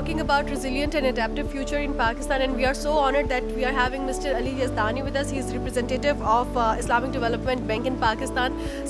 talking about resilient and adaptive future in Pakistan, and we are so honored that we are having Mr. Ali Yazdani with us. He is representative of Islamic Development Bank in Pakistan.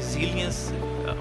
resilience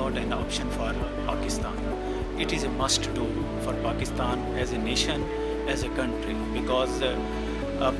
not an option for Pakistan. It is a must do for Pakistan as a nation, as a country, because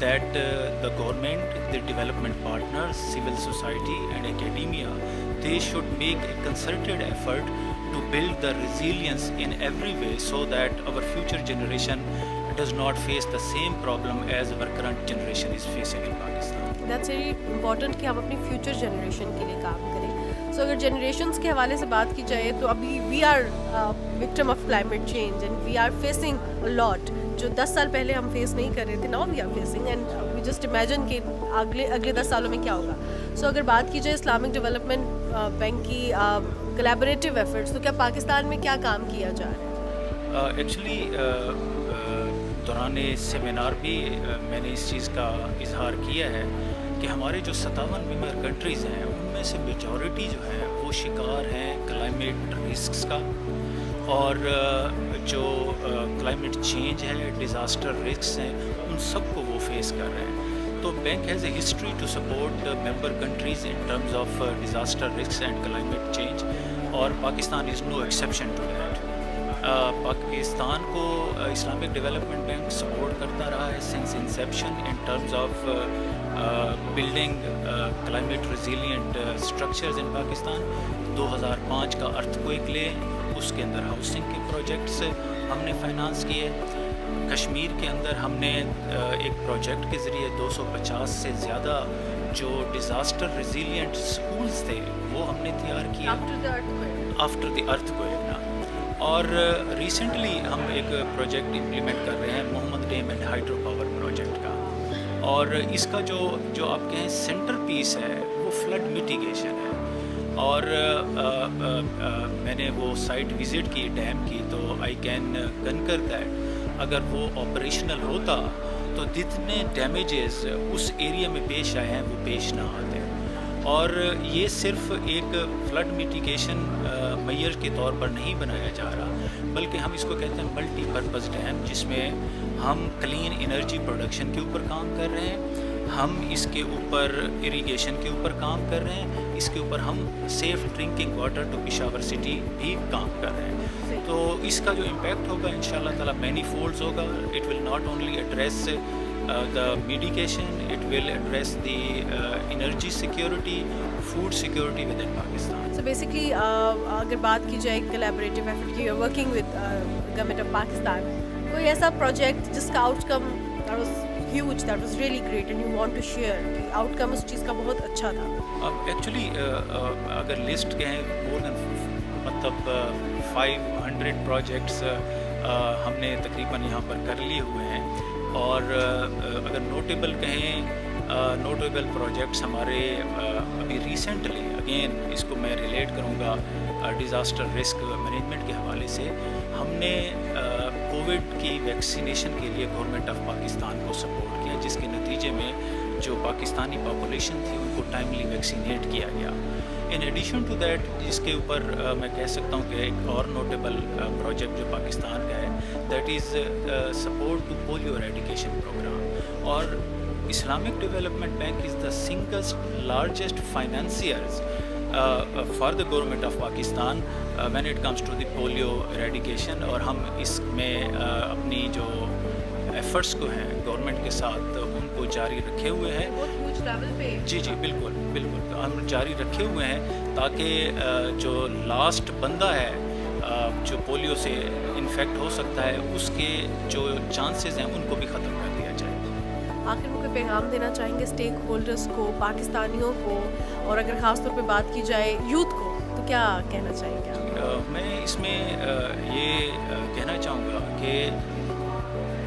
that the government, the development partners, civil society and academia, they should make a concerted effort to build the resilience in every way so that our future generation does not face the same problem as our current generation is facing in Pakistan. That's very important کہ ہم اپنی future generation کے لیے کام کریں. So اگر generations کے حوالے سے بات کی جائے تو ابھی we are victim of climate change and we are facing a lot. جو 10 سال پہلے ہم فیس نہیں کر رہے تھے, now we are facing and we just imagine کہ اگلے 10 سالوں میں کیا ہوگا. سو اگر بات کی جائے اسلامک ڈیولپمنٹ بینک کی collaborative efforts, تو کیا پاکستان میں کیا کام کیا جا رہا ہے؟ ایکچولی دوران سیمینار بھی میں نے اس چیز کا اظہار کیا ہے کہ ہمارے جو 57 ممبر کنٹریز ہیں ان میں سے میجورٹی جو ہے وہ شکار ہیں کلائمیٹ رسکس کا, اور جو کلائمیٹ چینج ہے, ڈیزاسٹر رسکس ہیں, ان سب کو وہ فیس کر رہے ہیں. تو bank has a history to support member countries in terms of disaster risks and climate change, اور Pakistan is no exception to that. Pakistan کو اسلامک ڈیولپمنٹ بینک سپورٹ کرتا رہا ہے since inception in terms of building climate resilient structures in Pakistan. 2005 کا ارتھ quick لے, اس کے اندر housing کے projects ہم نے فائنانس کیے. کشمیر کے اندر ہم نے ایک پروجیکٹ کے ذریعے 250 سے زیادہ جو ڈیزاسٹر ریزیلینٹ سکولز تھے وہ ہم نے تیار کیے آفٹر دی ارتھ کوئک نا. اور ریسنٹلی ہم ایک پروجیکٹ امپلیمنٹ کر رہے ہیں Mohmand dam and hydro power project کا, اور اس کا جو آپ کہیں سینٹر پیس ہے وہ فلڈ میٹیگیشن ہے. اور میں نے وہ سائٹ وزٹ کی ڈیم کی, تو آئی کین کنکر دیٹ اگر وہ آپریشنل ہوتا تو جتنے ڈیمیجز اس ایریا میں پیش آئے ہیں وہ پیش نہ آتے. اور یہ صرف ایک فلڈ میٹیگیشن میئر کے طور پر نہیں بنایا جا رہا, بلکہ ہم اس کو کہتے ہیں ملٹی پرپز ڈیم, جس میں ہم کلین انرجی پروڈکشن کے اوپر کام کر رہے ہیں, ہم اس کے اوپر اریگیشن کے اوپر کام کر رہے ہیں, اس کے اوپر ہم safe drinking water to Peshawar city بھی کام کر رہے ہیں. تو اس کا جو امپیکٹ ہوگا انشاءاللہ تعالیٰ مینی فولڈز ہوگا. It will not only address the mitigation, it will address the energy security, food security within Pakistan. So basically اگر بات کی جائے collaborative effort کی, you're working with government of Pakistan, کوئی ایسا پروجیکٹ جس کا out come that was huge, that was really great and you want to share, outcome اس چیز کا بہت اچھا تھا؟ اب ایکچولی اگر لسٹ کہیں more than مطلب 500 پروجیکٹس ہم نے تقریباً یہاں پر کر لیے ہوئے ہیں. اور اگر نوٹیبل کہیں, نوٹیبل پروجیکٹس ہمارے ابھی ریسنٹلی, اگین اس کو میں ریلیٹ کروں گا ڈیزاسٹر رسک مینجمنٹ کے حوالے سے, ہم نے کووڈ کی ویکسینیشن کے لیے گورنمنٹ آف پاکستان کو سپورٹ کیا, جس کے نتیجے میں جو پاکستانی پاپولیشن تھی ان کو ٹائملی ویکسینیٹ کیا گیا. ان ایڈیشن ٹو دیٹ, جس کے اوپر میں کہہ سکتا ہوں کہ ایک اور نوٹیبل پروجیکٹ جو پاکستان کا ہے, that is support to polio eradication programme. اور Islamic development bank is the singlest largest financiers for the government of Pakistan when it comes to the polio eradication. اور ہم اس میں اپنی جو ایفرٹس کو ہیں گورنمنٹ کے ساتھ ان کو جاری رکھے ہوئے ہیں. جی بالکل بالکل ہم جاری رکھے ہوئے ہیں, تاکہ جو لاسٹ بندہ ہے جو پولیو سے انفیکٹ ہو سکتا ہے اس کے جو چانسز ہیں ان کو بھی ختم کر دیا جائے. آخر میں کوئی پیغام دینا چاہیں گے اسٹیک ہولڈرس کو, پاکستانیوں کو, اور اگر خاص طور پہ بات کی جائے یوتھ کو, تو کیا کہنا چاہیں گے آپ؟ میں اس میں یہ کہنا چاہوں گا کہ